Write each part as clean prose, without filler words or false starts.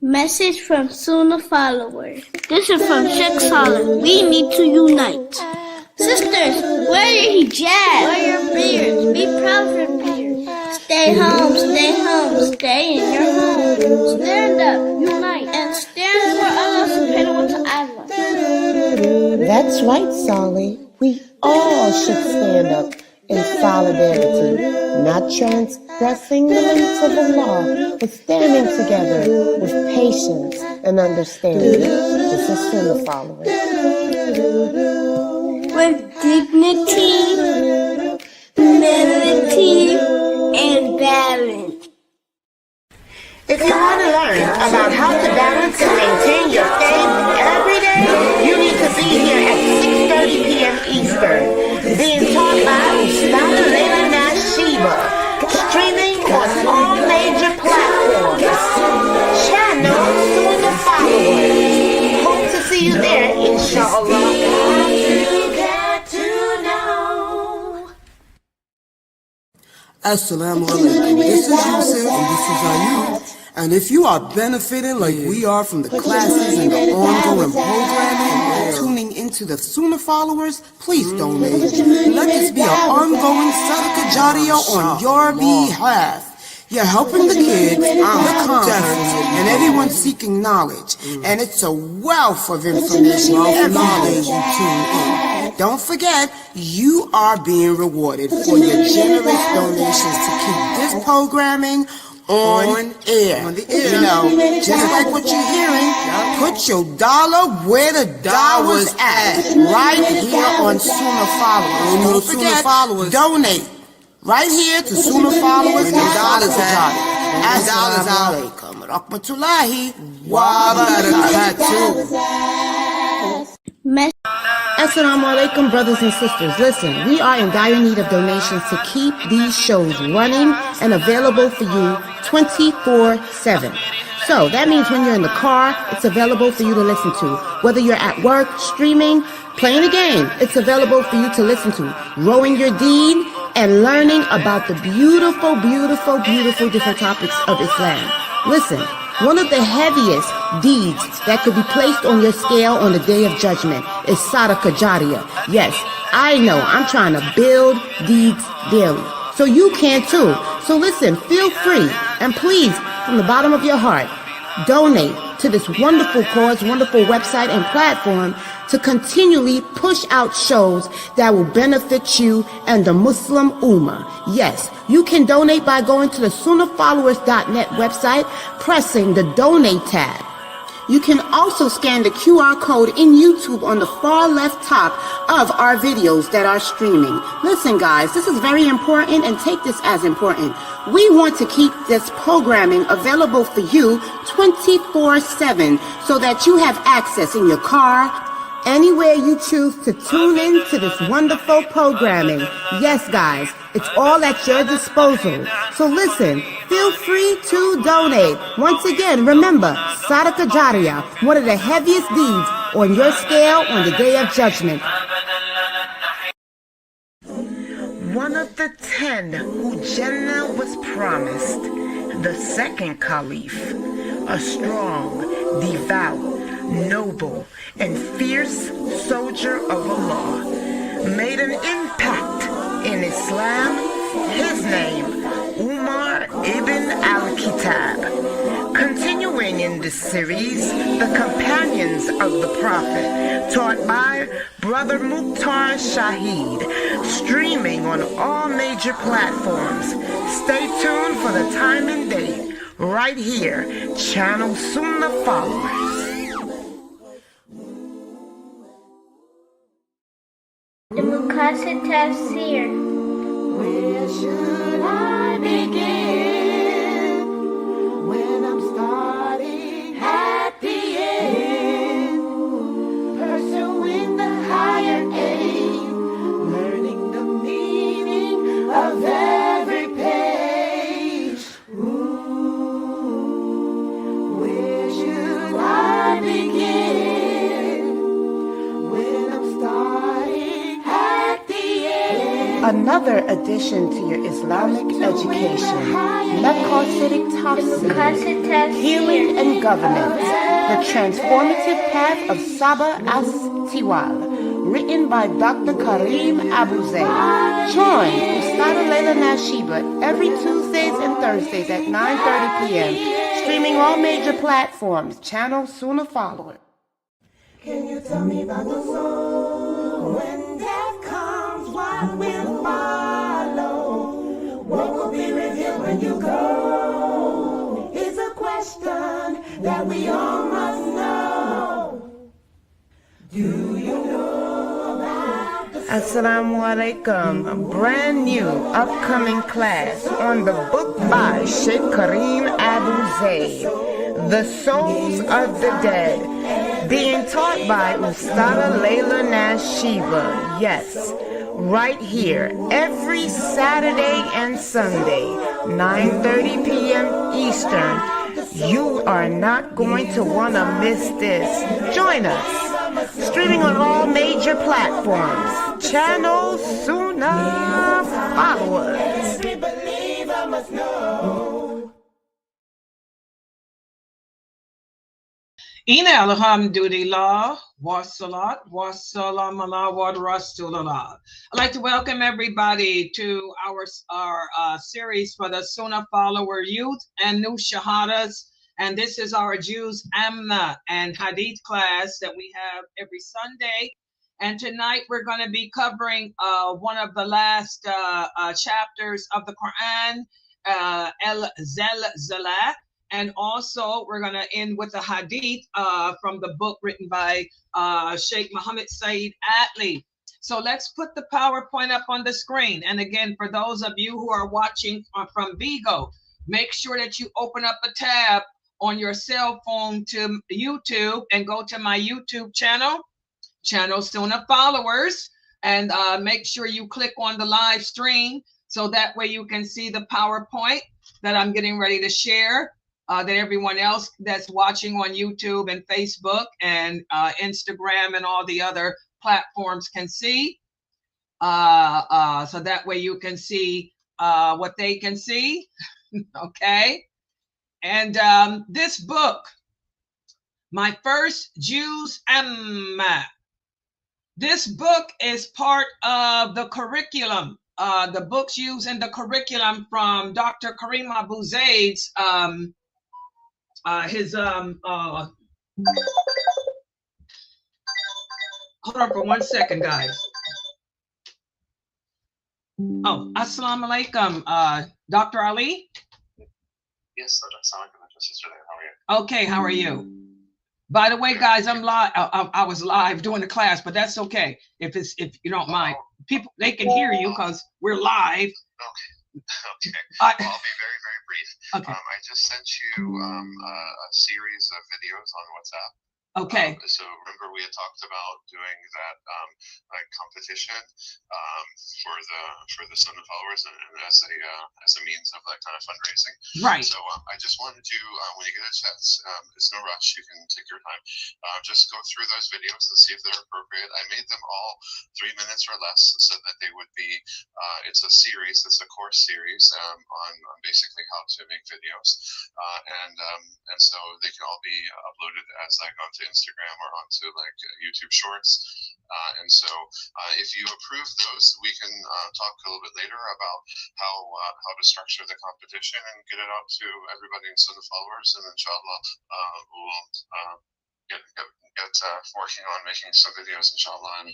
Message from Sunnahfollowers. This is from Zalzalah. We need to unite. Sisters, wear your hijab. Wear your beards. Be proud of your beards. Stay home, stay in your home. Stand up, unite, and stand for Allah subhanahu wa ta'ala. That's right, Sally. We all should stand up in solidarity, not transgressing the limits of Allah, but standing together with patience and understanding. This is Sunnahfollowers. With dignity, humility, and balance. If you want to learn about how to balance and maintain your faith every day, you need to be here at 6:30 p.m. Eastern, being taught by Supplication, streaming on all major platforms. Channel Sunnahfollowers. Hope to see you there, inshallah. Assalamu alaikum. This is Yusuf and this is Ayub. And if you are benefiting like we are from the classes and the ongoing programming and tuning into the Sunnahfollowers, please donate. Let this be an ongoing sadaqah jariyah on your behalf. You're helping the kids, the converts, and everyone seeking knowledge. And it's a wealth of information every day you tune in. Don't forget, you are being rewarded for your generous donations to keep this programming on air. You know, just like what you're hearing, put your dollar where the dollar's at. Right here on Sunnahfollowers. Don't forget, donate. Right here to Sunnahfollowers and Zalzalah. Assalamu alaikum rahmatullahi wa barakatuh. Assalamu alaikum, brothers and sisters. Listen, we are in dire need of donations to keep these shows running and available for you 24/7. So that means when you're in the car, it's available for you to listen to. Whether you're at work, streaming, playing a game, it's available for you to listen to. Rowing your deed and learning about the beautiful, beautiful, beautiful different topics of Islam. Listen, one of the heaviest deeds that could be placed on your scale on the day of judgment is sadaqah jariyah. Yes, I know, I'm trying to build deeds daily. So you can too. So listen, feel free and please, from the bottom of your heart, donate to this wonderful cause, wonderful website and platform to continually push out shows that will benefit you and the Muslim Ummah. Yes, you can donate by going to the Sunnahfollowers.net website, pressing the donate tab. You can also scan the QR code in YouTube on the far left top of our videos that are streaming. Listen guys, this is very important and take this as important. We want to keep this programming available for you 24/7 so that you have access in your car, anywhere you choose to tune in to this wonderful programming. Yes, guys, it's all at your disposal. So listen, feel free to donate. Once again, remember, sadaqah jariyah, one of the heaviest deeds on your scale on the day of judgment. One of the 10 who Jannah was promised, the second caliph, a strong, devout, noble, and fierce soldier of Allah, made an impact in Islam. His name, Umar ibn al-Khattab. Continuing in this series, the companions of the Prophet, taught by Brother Mukhtar Shaheed, streaming on all major platforms. Stay tuned for the time and date, right here, channel Sunnahfollowers. The Mukasa Tafsir. Where should I begin when I'm starting at the end? Pursuing the higher aim, learning the meaning of every page. Where should I begin when I'm starting at the end? Another addition to your Islamic education. Mecca Tafsir, Healing and Governance, The Transformative Path of Saba As-Tiwal, written by Dr. Kareem Abu Zayd. Join Ustada Layla Nashiba every Tuesdays and Thursdays at 9:30 p.m., streaming all major platforms, channel Sunnahfollowers. Can you tell me about the soul? When death comes, what will follow? What will be revealed when you go? It's a question that we all must know. Do you know about the Assalamu alaikum. A brand new upcoming class on the book by Sheikh Kareem Abu Zayd, The Souls of the Dead, being taught by Ustada Layla Nashiba. Yes, right here, every Saturday and Sunday, 9:30 p.m. Eastern. You are not going to want to miss this. Join us. Streaming on all major platforms. Channel Sunnahfollowers. every believer must know? Ina alhamdulillah, wassalat, wassalam ala wa rasulullah. I'd like to welcome everybody to our series for the Sunnah follower youth and new shahadas. And this is our Jews Amna and Hadith class that we have every Sunday. And tonight we're going to be covering one of the last chapters of the Quran, Zalzalah. And also, we're going to end with a hadith from the book written by Sheikh Muhammad Saeed Atli. So let's put the PowerPoint up on the screen. And again, for those of you who are watching from Vigo, make sure that you open up a tab on your cell phone to YouTube and go to my YouTube channel Sunnahfollowers, and make sure you click on the live stream so that way you can see the PowerPoint that I'm getting ready to share. That everyone else that's watching on YouTube and Facebook and Instagram and all the other platforms can see. So that way you can see what they can see. Okay. And this book, my first Jews Amma. This book is part of the curriculum, the books used in the curriculum from Dr. Kareem Abu Zayd's hold on for 1 second, guys. Oh, assalamu alaikum, Dr. Ali. Yes, assalamu alaikum, sister. How are you? Okay, how are you? By the way, guys, I'm live. I was live doing the class, but that's okay. If you don't mind, people, they can hear you because we're live. Okay. I'll be very, very brief. Okay. I just sent you a series of videos on WhatsApp. Okay. So remember we had talked about doing that competition for the Sunnahfollowers and as a means of that kind of fundraising. Right. So I just wanted to when you get a chance, it's no rush. You can take your time. Just go through those videos and see if they're appropriate. I made them all 3 minutes or less so that they would be. It's a series. It's a course series on basically how to make videos, and so they can all be uploaded as like onto Instagram or onto like YouTube Shorts. And so if you approve those, we can talk a little bit later about how to structure the competition and get it out to everybody in Sunnahfollowers, and inshallah we'll get working on making some videos, inshallah, and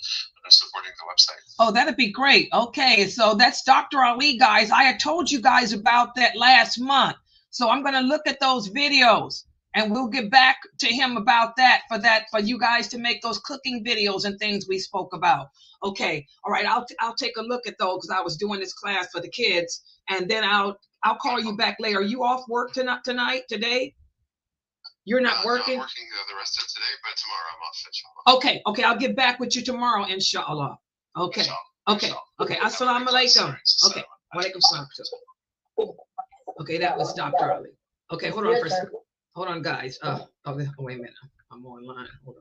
supporting the website. Oh, that'd be great. Okay, so that's Dr. Ali, guys. I had told you guys about that last month. So I'm going to look at those videos and we'll get back to him about that for you guys to make those cooking videos and things we spoke about. Okay, all right, I'll take a look at those because I was doing this class for the kids, and then I'll call you back later. Are you off work today? You're not working? I'm working the rest of today, but tomorrow I'm off, inshallah. Okay, I'll get back with you tomorrow, inshallah. Okay, Inshallah. okay. Assalamu alaikum. Okay, walaikum salam. Okay, that was Dr. Ali. Okay, hold on for a second. Hold on, guys. Wait a minute. I'm online. Hold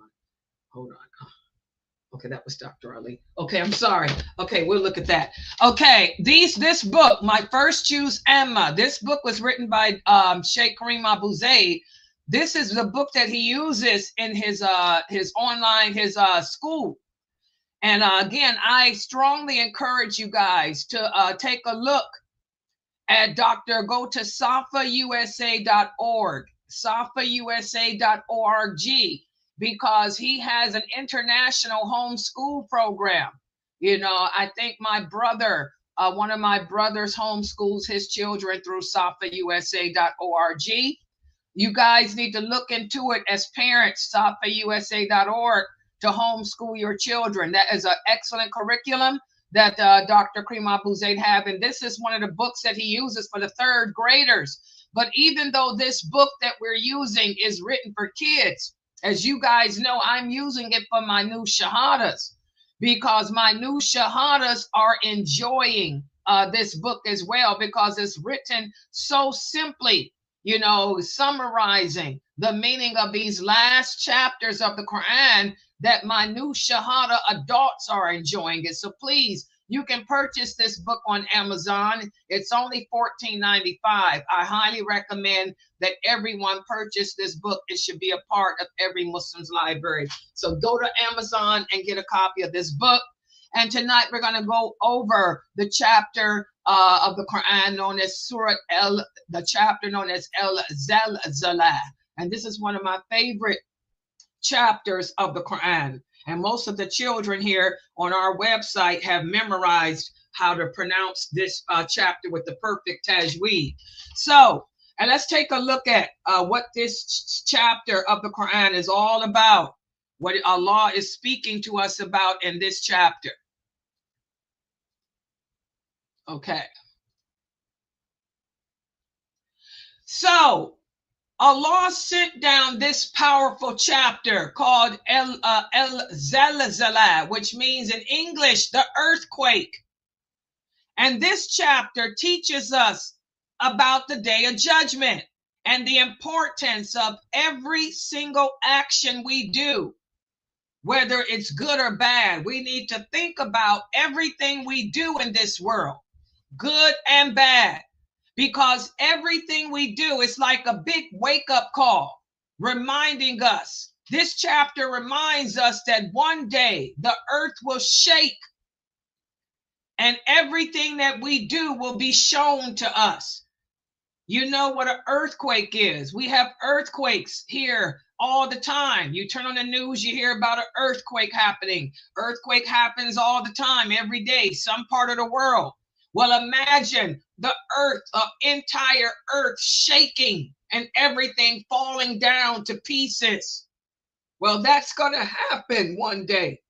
on. Okay, that was Dr. Ali. Okay, I'm sorry. Okay, we'll look at that. Okay, this book, My First Choose Emma. This book was written by Sheikh Kareem Abu Zaid. This is the book that he uses in his online school. And again, I strongly encourage you guys to take a look at go to safausa.org, safausa.org, because he has an international homeschool program. You know, I think my brother, one of my brothers homeschools his children through safausa.org. You guys need to look into it as parents, safausa.org, to homeschool your children. That is an excellent curriculum that Dr. Kareem Abu Zaid have. And this is one of the books that he uses for the third graders. But even though this book that we're using is written for kids, as you guys know, I'm using it for my new shahadas, because my new shahadas are enjoying this book as well, because it's written so simply, you know, summarizing the meaning of these last chapters of the Quran, that my new shahada adults are enjoying it. So please, you can purchase this book on Amazon. It's only $14.95. I highly recommend that everyone purchase this book. It should be a part of every Muslim's library. So go to Amazon and get a copy of this book. And tonight we're going to go over the chapter of the Quran known as the chapter known as Zalzalah. And this is one of my favorite chapters of the Quran. And most of the children here on our website have memorized how to pronounce this chapter with the perfect tajweed. So, and let's take a look at what this chapter of the Quran is all about, what Allah is speaking to us about in this chapter. Okay. So, Allah sent down this powerful chapter called Zalzalah, which means in English, the earthquake. And this chapter teaches us about the day of judgment and the importance of every single action we do, whether it's good or bad. We need to think about everything we do in this world, good and bad. Because everything we do is like a big wake-up call, reminding us. This chapter reminds us that one day the earth will shake and everything that we do will be shown to us. You know what an earthquake is. We have earthquakes here all the time. You turn on the news, you hear about an earthquake happening. Earthquake happens all the time, every day, some part of the world. Well, imagine the earth, entire earth shaking and everything falling down to pieces. Well, that's going to happen one day.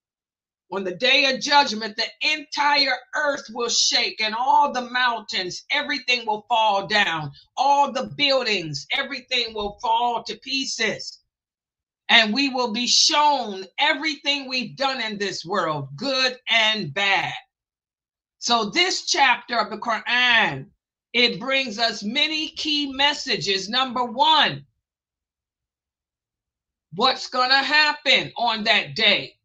On the day of judgment, the entire earth will shake and all the mountains, everything will fall down. All the buildings, everything will fall to pieces. And we will be shown everything we've done in this world, good and bad. So this chapter of the Quran, it brings us many key messages. Number one, what's going to happen on that day?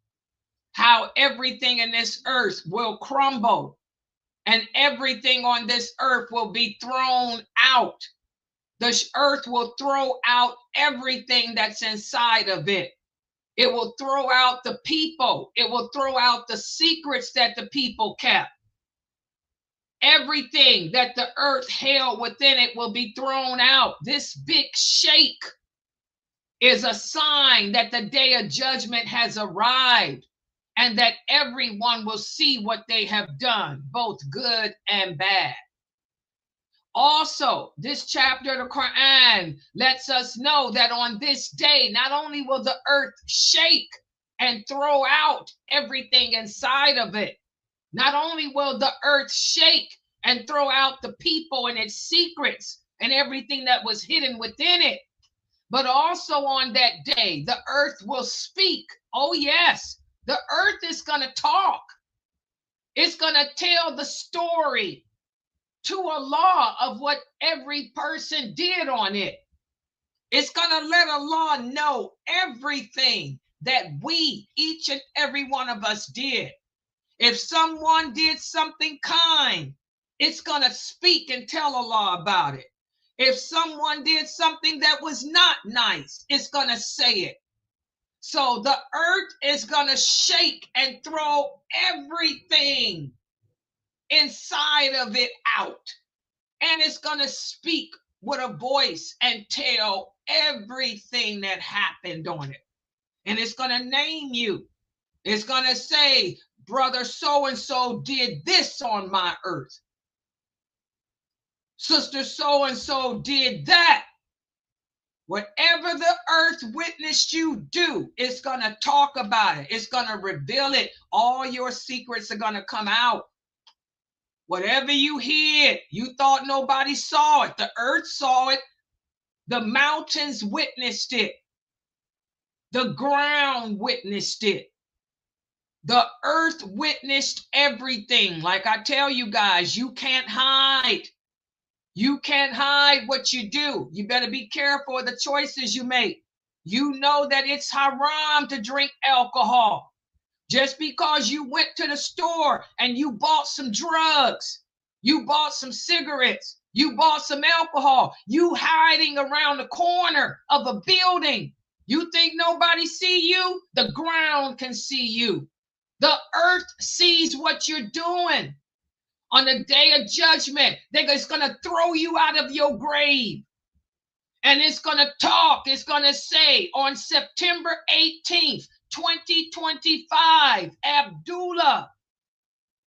How everything in this earth will crumble and everything on this earth will be thrown out. The earth will throw out everything that's inside of it. It will throw out the people. It will throw out the secrets that the people kept. Everything that the earth held within it will be thrown out. This big shake is a sign that the day of judgment has arrived and that everyone will see what they have done, both good and bad. Also, this chapter of the Quran lets us know that on this day, not only will the earth shake and throw out everything inside of it, not only will the earth shake and throw out the people and its secrets and everything that was hidden within it, but also on that day, the earth will speak. Oh, yes, the earth is going to talk. It's going to tell the story to Allah of what every person did on it. It's going to let Allah know everything that we, each and every one of us, did. If someone did something kind, it's going to speak and tell Allah about it. If someone did something that was not nice, it's going to say it. So the earth is going to shake and throw everything inside of it out. And it's going to speak with a voice and tell everything that happened on it. And it's going to name you. It's going to say, brother so-and-so did this on my earth. Sister so-and-so did that. Whatever the earth witnessed you do, it's going to talk about it. It's going to reveal it. All your secrets are going to come out. Whatever you hid, you thought nobody saw it. The earth saw it. The mountains witnessed it. The ground witnessed it. The earth witnessed everything. Like I tell you guys, you can't hide. You can't hide what you do. You better be careful of the choices you make. You know that it's haram to drink alcohol. Just because you went to the store and you bought some drugs, you bought some cigarettes, you bought some alcohol, you hiding around the corner of a building. You think nobody see you? The ground can see you. The earth sees what you're doing. On the day of judgment, it's going to throw you out of your grave. And it's going to talk. It's going to say, on September 18th, 2025, Abdullah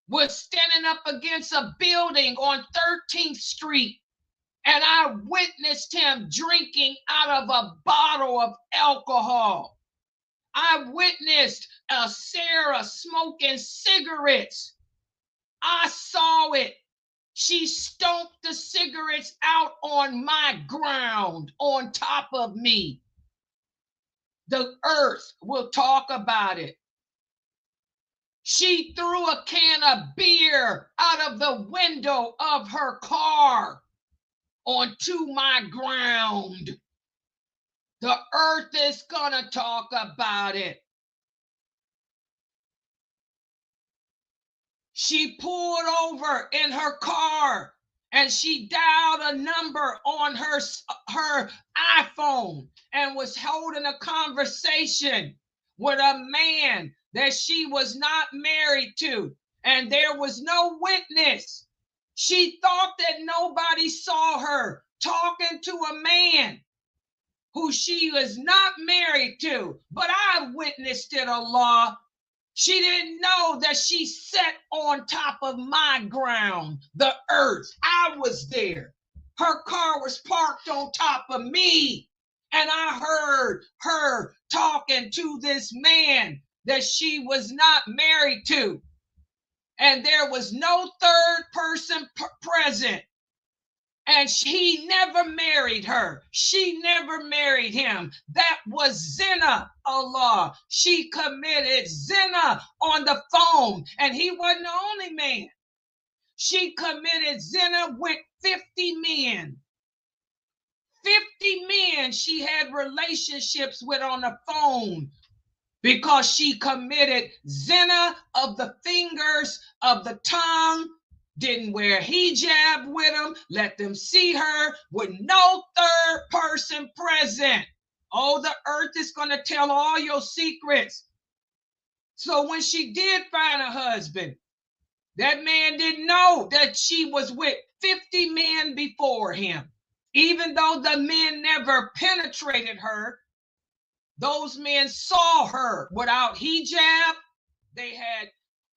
was standing up against a building on 13th Street. And I witnessed him drinking out of a bottle of alcohol. I witnessed Sarah smoking cigarettes. I saw it. She stomped the cigarettes out on my ground, on top of me. The earth will talk about it. She threw a can of beer out of the window of her car onto my ground. The earth is gonna talk about it. She pulled over in her car and she dialed a number on her iPhone and was holding a conversation with a man that she was not married to, and there was no witness. She thought that nobody saw her talking to a man who she was not married to, but I witnessed it, Allah. She didn't know that she sat on top of my ground, the earth. I was there. Her car was parked on top of me. And I heard her talking to this man that she was not married to. And there was no third person present. And he never married her. She never married him. That was zina, Allah. She committed zina on the phone, and he wasn't the only man. She committed zina with 50 men. 50 men she had relationships with on the phone because she committed zina of the fingers, of the tongue, didn't wear hijab with them, let them see her with no third person present. Oh, the earth is going to tell all your secrets. So when she did find a husband, that man didn't know that she was with 50 men before him. Even though the men never penetrated her, those men saw her without hijab. They had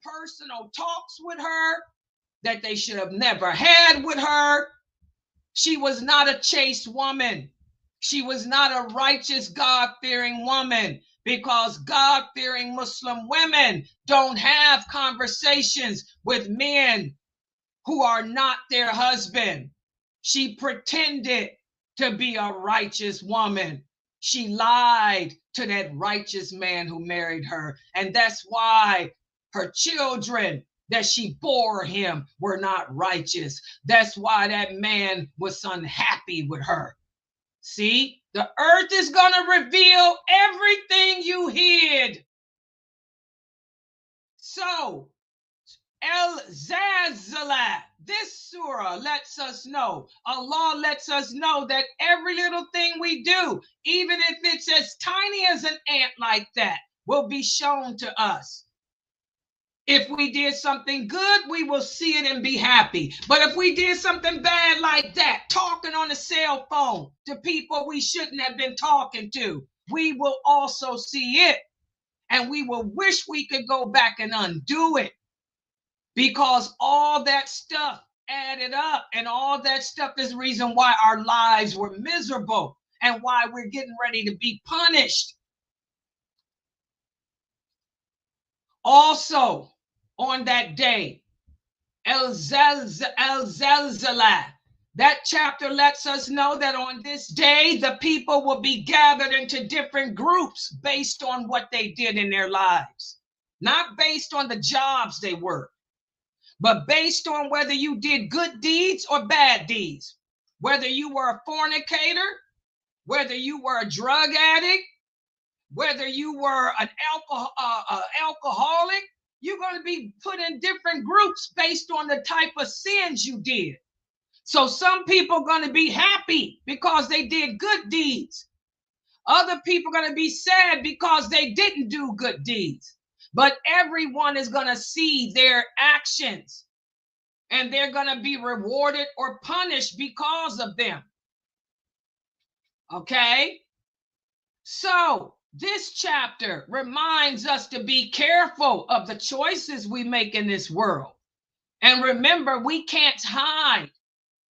personal talks with her that they should have never had with her. She was not a chaste woman. She was not a righteous, God-fearing woman, because God-fearing Muslim women don't have conversations with men who are not their husband. She pretended to be a righteous woman. She lied to that righteous man who married her. And that's why her children that she bore him were not righteous. That's why that man was unhappy with her. See, the earth is going to reveal everything you hid. So, Zalzalah, this surah lets us know, Allah lets us know that every little thing we do, even if it's as tiny as an ant like that, will be shown to us. If we did something good, we will see it and be happy. But if we did something bad like that, talking on a cell phone to people we shouldn't have been talking to, we will also see it. And we will wish we could go back and undo it. Because all that stuff added up, and all that stuff is the reason why our lives were miserable and why we're getting ready to be punished. Also, on that day, Zalzalah, that chapter lets us know that on this day, the people will be gathered into different groups based on what they did in their lives, not based on the jobs they worked, but based on whether you did good deeds or bad deeds, whether you were a fornicator, whether you were a drug addict, whether you were an alcoholic. You're going to be put in different groups based on the type of sins you did. So some people are going to be happy because they did good deeds. Other people are going to be sad because they didn't do good deeds. But everyone is going to see their actions, and they're going to be rewarded or punished because of them. Okay? So this chapter reminds us to be careful of the choices we make in this world. And remember, we can't hide.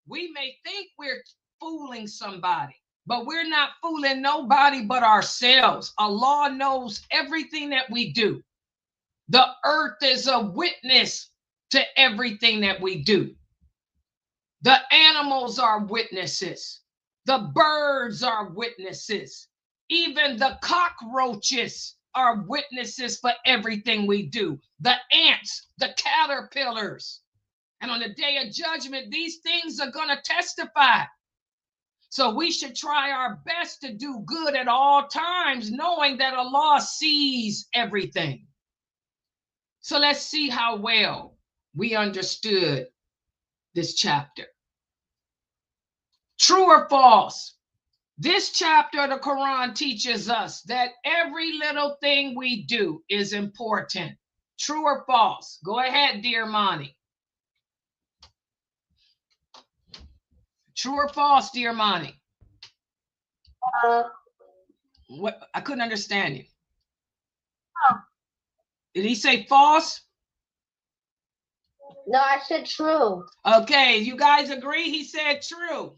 We may think we're fooling somebody, but we're not fooling nobody but ourselves. Allah knows everything that we do. The earth is a witness to everything that we do. The animals are witnesses. The birds are witnesses. Even the cockroaches are witnesses for everything we do. The ants, the caterpillars. And on the day of judgment, these things are going to testify. So we should try our best to do good at all times, knowing that Allah sees everything. So let's see how well we understood this chapter. True or false? This chapter of the Quran teaches us that every little thing we do is important. True or false? Go ahead, dear Mani. True or false, dear Mani? What? I couldn't understand you. Oh. Did he say false? No, I said true. Okay, you guys agree? He said true.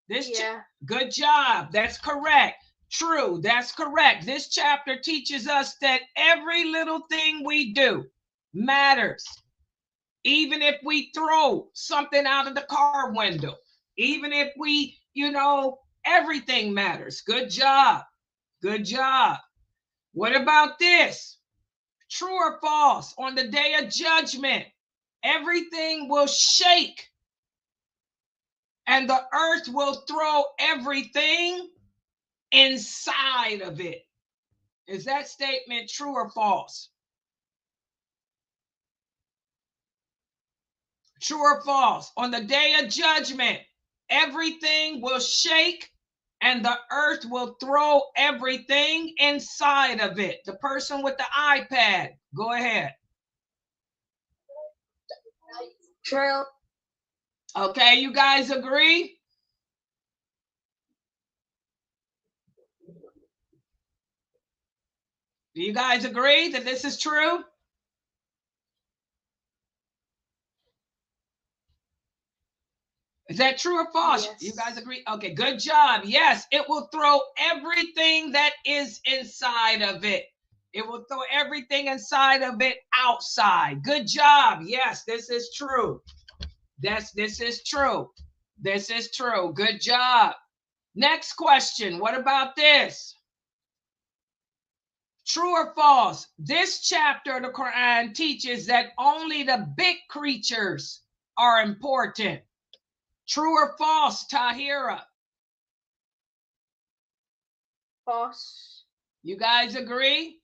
Yeah. Good job. That's correct. True. That's correct. This chapter teaches us that every little thing we do matters. Even if we throw something out of the car window, even if we, everything matters. Good job. Good job. What about this? True or false? On the day of judgment, everything will shake and the earth will throw everything inside of it. Is that statement true or false? True or false? On the day of judgment, everything will shake and the earth will throw everything inside of it. The person with the iPad, go ahead. True. Okay, you guys agree? Do you guys agree that this is true? Is that true or false? Yes. You guys agree? Okay, good job. Yes, it will throw everything that is inside of it. It will throw everything inside of it outside. Good job. Yes, this is true. This is true. This is true. Good job. Next question. What about this? True or false? This chapter of the Quran teaches that only the big creatures are important. True or false, Tahira? False. You guys agree?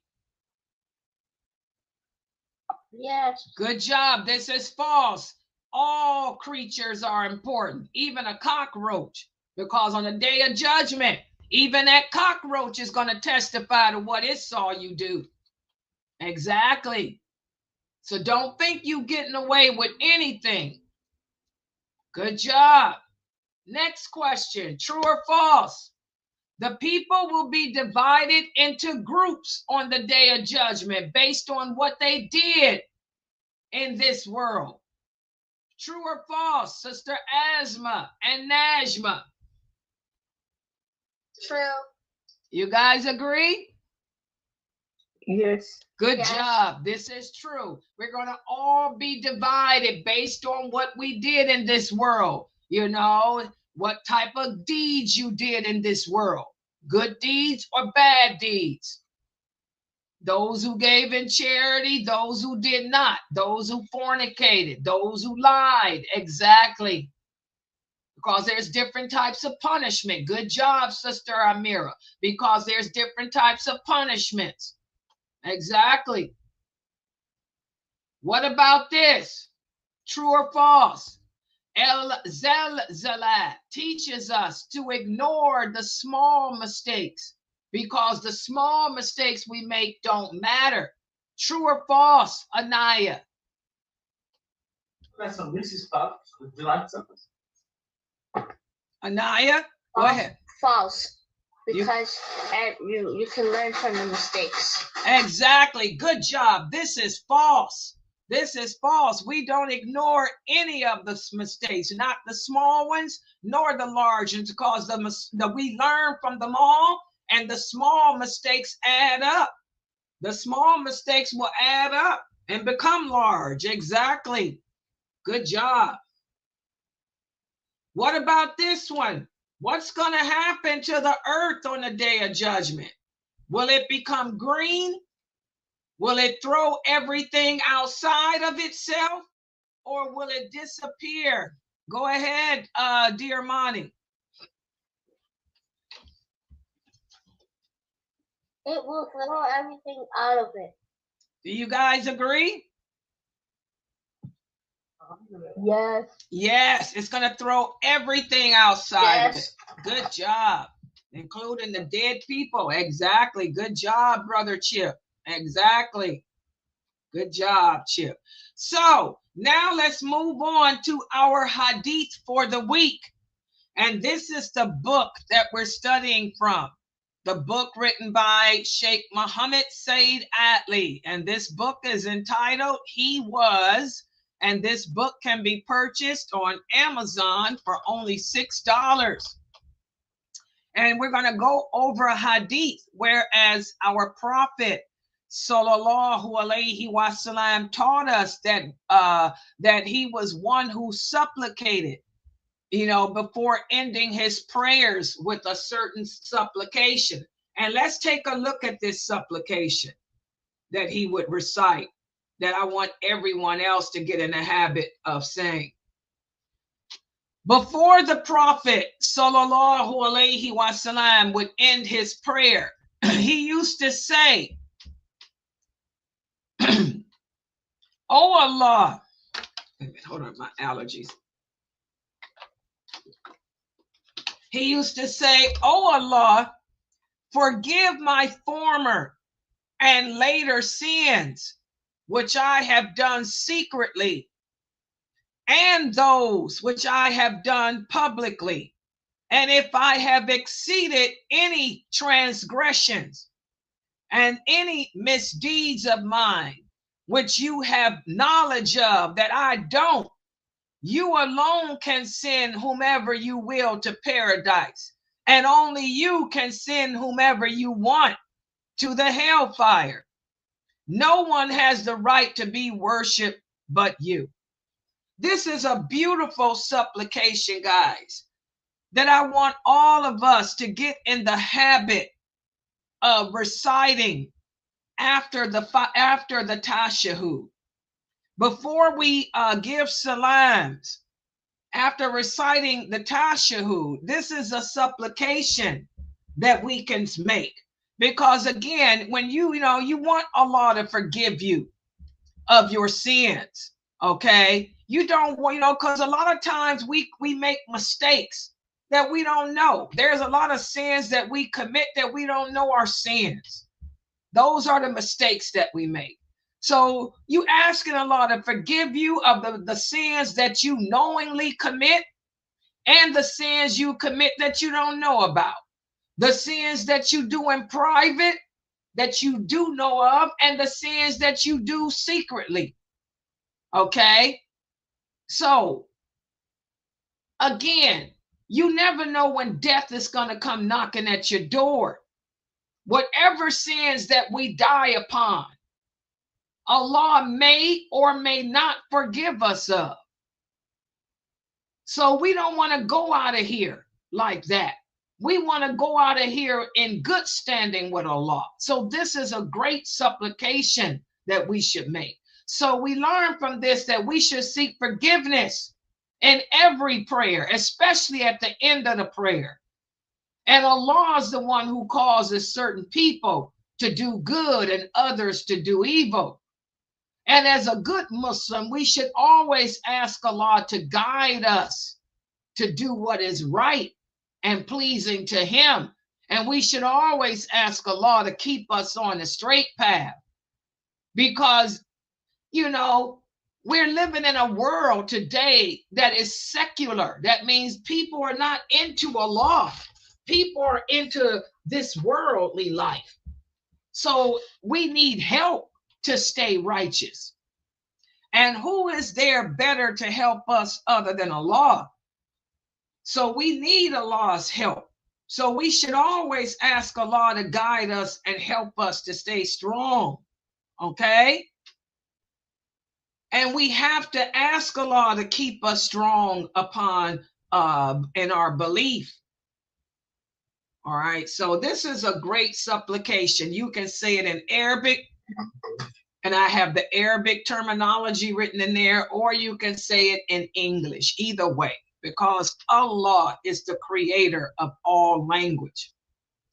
Yes. Good job. This is false. All creatures are important, even a cockroach, because on the day of judgment, even that cockroach is going to testify to what it saw you do. Exactly. So don't think you getting away with anything. Good job. Next question, true or false? The people will be divided into groups on the day of judgment based on what they did in this world. True or false, Sister Asma and Najma? True. You guys agree? Yes. Good job. This is true. We're going to all be divided based on what we did in this world. You know, what type of deeds you did in this world. Good deeds or bad deeds. Those who gave in charity, those who did not, those who fornicated, those who lied. Exactly. Because there's different types of punishment. Good job, Sister Amira. Because there's different types of punishments. Exactly. What about this? True or false? Zalzalah teaches us to ignore the small mistakes because the small mistakes we make don't matter. True or false, Anaya? This is false. Would you like something? Anaya, go ahead. False. Because you can learn from the mistakes. Exactly. Good job. This is false. This is false. We don't ignore any of the mistakes, not the small ones, nor the large ones, because we learn from them all, and the small mistakes add up. The small mistakes will add up and become large. Exactly. Good job. What about this one? What's going to happen to the earth on the day of judgment? Will it become green? Will it throw everything outside of itself? Or will it disappear? Go ahead, dear Monty. It will throw everything out of it. Do you guys agree? Yes. Yes, it's going to throw everything outside of it. Good job. Including the dead people. Exactly. Good job, Brother Chip. Exactly. Good job, Chip. So now let's move on to our hadith for the week. And this is the book that we're studying from. The book written by Sheikh Muhammad Said Atli. And this book is entitled He Was. And this book can be purchased on Amazon for only $6. And we're going to go over a hadith, whereas our prophet Sallallahu Alaihi Wasallam taught us that he was one who supplicated, before ending his prayers with a certain supplication. And let's take a look at this supplication that he would recite, that I want everyone else to get in the habit of saying. Before the Prophet Sallallahu Alaihi Wasallam would end his prayer, he used to say, Oh Allah, hold on, my allergies. He used to say, Oh Allah, forgive my former and later sins, which I have done secretly, and those which I have done publicly. And if I have exceeded any transgressions and any misdeeds of mine, which you have knowledge of that I don't, you alone can send whomever you will to paradise, and only you can send whomever you want to the hellfire. No one has the right to be worshiped but you. This is a beautiful supplication, guys, that I want all of us to get in the habit of reciting after the tashahhud. Before we give salams, after reciting the tashahhud, this is a supplication that we can make. Because again, when you want Allah to forgive you, of your sins. Okay, you don't, you know, because a lot of times we make mistakes that we don't know. There's a lot of sins that we commit that we don't know are sins. Those are the mistakes that we make. So you asking Allah to forgive you of the sins that you knowingly commit and the sins you commit that you don't know about. The sins that you do in private that you do know of, and the sins that you do secretly. Okay? So, again, you never know when death is going to come knocking at your door. Whatever sins that we die upon, Allah may or may not forgive us of. So we don't want to go out of here like that. We want to go out of here in good standing with Allah. So this is a great supplication that we should make. So we learn from this that we should seek forgiveness in every prayer, especially at the end of the prayer. And Allah is the one who causes certain people to do good and others to do evil. And as a good Muslim, we should always ask Allah to guide us to do what is right and pleasing to Him. And we should always ask Allah to keep us on the straight path. Because, you know, we're living in a world today that is secular. That means people are not into Allah. People are into this worldly life. So we need help to stay righteous. And who is there better to help us other than Allah? So we need Allah's help. So we should always ask Allah to guide us and help us to stay strong. Okay? And we have to ask Allah to keep us strong upon in our belief. All right, so this is a great supplication. You can say it in Arabic, and I have the Arabic terminology written in there, or you can say it in English, either way, because Allah is the creator of all language.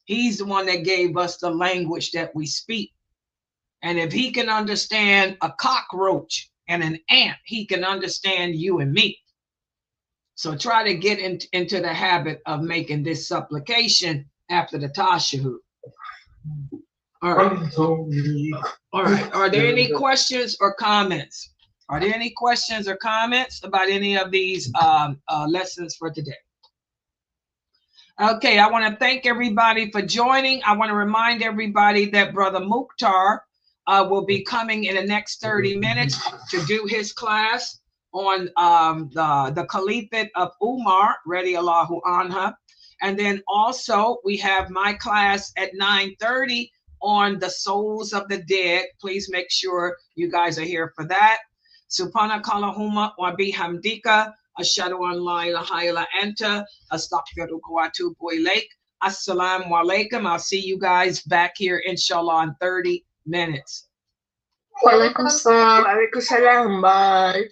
He's the one that gave us the language that we speak. And if He can understand a cockroach and an ant, He can understand you and me. So try to get into the habit of making this supplication after the tashahhud. All right. All right. Are there any questions or comments? Are there any questions or comments about any of these lessons for today? Okay, I want to thank everybody for joining. I want to remind everybody that Brother Mukhtar will be coming in the next 30 minutes to do his class on the Caliphate of Umar, radiallahu anha. And then also we have my class at 9:30 on the souls of the dead. Please make sure you guys are here for that. Subhanakallahumma wa bihamdika ashhadu an la ilaha illa anta astaghfiruka wa atubu ilaik. Assalamu alaikum. I'll see you guys back here inshallah in 30 minutes. Walaikum salam. Bye.